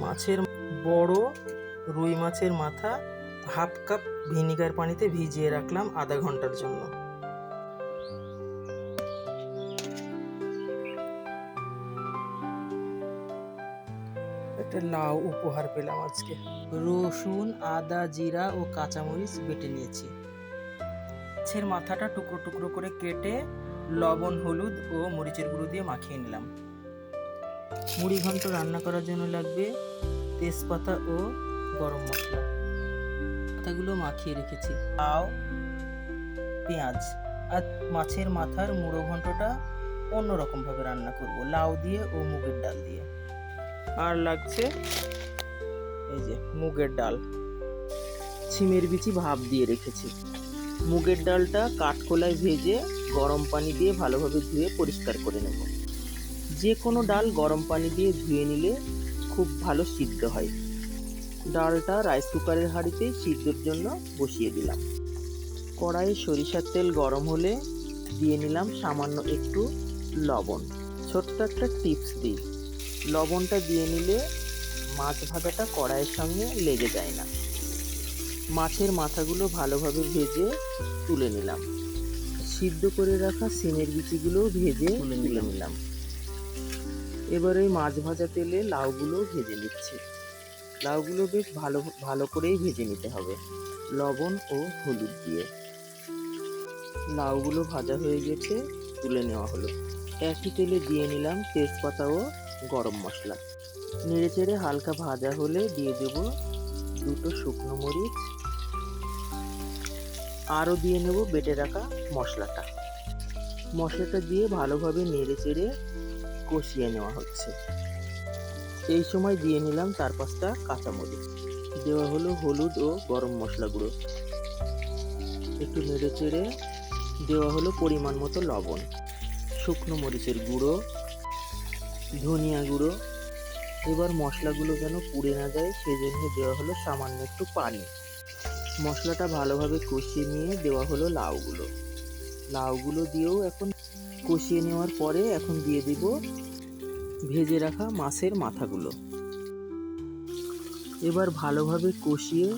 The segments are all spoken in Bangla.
মাছের বড় রুই মাছের মাথা হাফ কাপ ভিনিগার পানিতে ভিজিয়ে রাখলাম আধা ঘন্টার জন্য। একটা লাউ উপহার পেলাম আজকে। রসুন, আদা, জিরা ও কাঁচামরিচ বেটে নিয়েছি। মাছের মাথাটা টুকরো টুকরো করে কেটে লবণ, হলুদ ও মরিচের গুঁড়ো দিয়ে মাখিয়ে নিলাম। মুড়ি ঘন্ট রান্না করার জন্য লাগবে তেজপাতা ও গরম মশলা। পাতাগুলো মাখিয়ে রেখেছি। লাউ, পেঁয়াজ আর মাছের মাথার মুড়ো ঘন্টটা অন্যরকম ভাবে রান্না করব, লাউ দিয়ে ও মুগের ডাল দিয়ে। আর লাগছে এই যে মুগের ডাল, ছিমের বিচি ভাপ দিয়ে রেখেছি। মুগের ডালটা কাঠখোলায় ভেজে গরম পানি দিয়ে ভালোভাবে ধুয়ে পরিষ্কার করে নেব। যে কোনো ডাল গরম পানি দিয়ে ধুয়ে নিলে খুব ভালো সিদ্ধ হয়। ডালটা রাইস কুকারের হাঁড়িতে সিদ্ধর জন্য বসিয়ে দিলাম। কড়াইয়ে সরিষার তেল গরম হলে দিয়ে নিলাম সামান্য একটু লবণ। ছোট্ট একটা টিপস দিই, লবণটা দিয়ে নিলে মাছ ভাজাটা কড়াইয়ের সঙ্গে লেগে যায় না। মাছের মাথাগুলো ভালোভাবে ভেজে তুলে নিলাম। সিদ্ধ করে রাখা সিমের বিচিগুলো ভেজে তুলে নিলাম। এবার ওই মাছ ভাজা তেলে লাউগুলো ভেজে নিচ্ছি। লাউগুলো বেশ ভালো করেই ভেজে নিতে হবে লবণ ও হলুদ দিয়ে। লাউগুলো ভাজা হয়ে গেছে, তুলে নেওয়া হলো। একই তেলে দিয়ে নিলাম তেজপাতা ও গরম মশলা। নেড়েচেড়ে হালকা ভাজা হলে দিয়ে দেব দুটো শুকনো মরিচ। আরও দিয়ে নেব বেটে রাখা মশলাটা। মশলাটা দিয়ে ভালোভাবে নেড়েচেড়ে কষিয়ে নেওয়া হচ্ছে। এই সময় দিয়ে নিলাম 4-5টা কাঁচামরিচ। দেওয়া হলো হলুদ ও গরম মশলা গুঁড়ো। একটু নেড়েচেড়ে দেওয়া হলো পরিমাণ মতো লবণ, শুকনো মরিচের গুঁড়ো, ধনিয়া গুঁড়ো। এবার মশলাগুলো যেন পুড়ে না যায় সেজন্য দেওয়া হলো সামান্য একটু পানি। মশলাটা ভালোভাবে কষিয়ে নিয়ে দেওয়া হলো লাউগুলো। লাউগুলো দিয়েও এখন কষিয়ে নেওয়ার পরে এখন দিয়ে দিব ভেজে রাখা মাছের মাথাগুলো। এবার ভালোভাবে কষিয়ে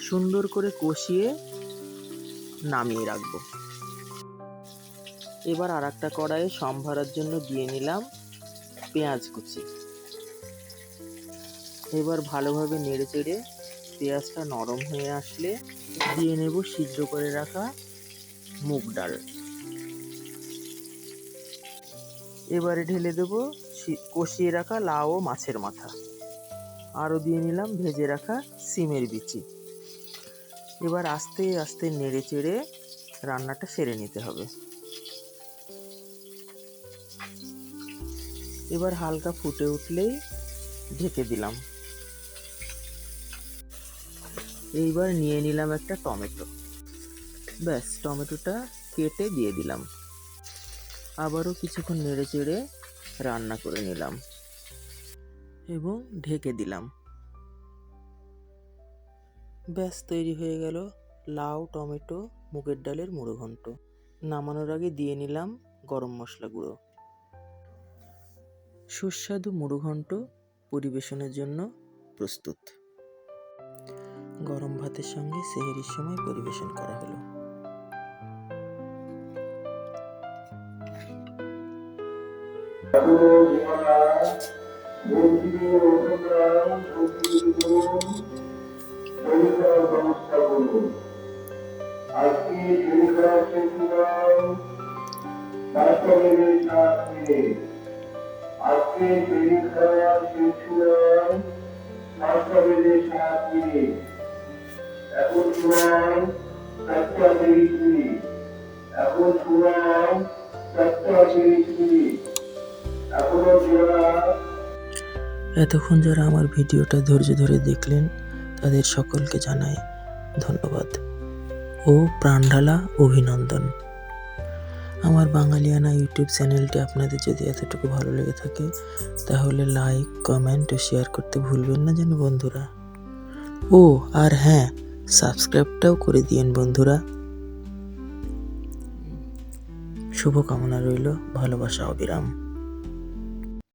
সুন্দর করে কষিয়ে নামিয়ে রাখবো। এবার আর একটা কড়াইয়ে সম্ভারার জন্য দিয়ে নিলাম পেঁয়াজ কুচি। এবার ভালোভাবে নেড়েচেড়ে পেঁয়াজটা নরম হয়ে আসলে দিয়ে নেব সিদ্ধ করে রাখা মুগ ডাল। এবারে ঢেলে দেব কষিয়ে রাখা লাউ ও মাছের মাথা। আরও দিয়ে নিলাম ভেজে রাখা সিমের বিচি। এবার আস্তে আস্তে নেড়েচেড়ে রান্নাটা সেরে নিতে হবে। এবার হালকা ফুটে উঠলেই ঢেকে দিলাম। এইবার নিয়ে নিলাম একটা টমেটো। ব্যাস, টমেটোটা কেটে দিয়ে দিলাম। আবারও কিছুক্ষণ নেড়েচেড়ে রান্না করে নিলাম এবং ঢেকে দিলাম। ব্যাস, তৈরি হয়ে গেল লাউ, টমেটো, মুগের ডালের মুড়ো ঘন্ট। নামানোর আগে দিয়ে নিলাম গরম মশলা গুঁড়ো। সুস্বাদু মুড়ো ঘন্ট পরিবেশনের জন্য প্রস্তুত। গরম ভাতের সঙ্গে সেহরির সময় পরিবেশন করা হলো। এতক্ষণ যারা আমার ভিডিওটা ধৈর্য ধরে দেখলেন তাদের সকলকে জানাই ধন্যবাদ ও প্রাণঢালা অভিনন্দন। আমার বাঙালিয়ানা ইউটিউব চ্যানেলটি আপনাদের যদি এতটুকু ভালো লেগে থাকে তাহলে লাইক, কমেন্ট ও শেয়ার করতে ভুলবেন না যেন বন্ধুরা। ও আর হ্যাঁ, সাবস্ক্রাইবটাও করে দিয়েন বন্ধুরা। শুভকামনা রইল, ভালোবাসা অবিরাম।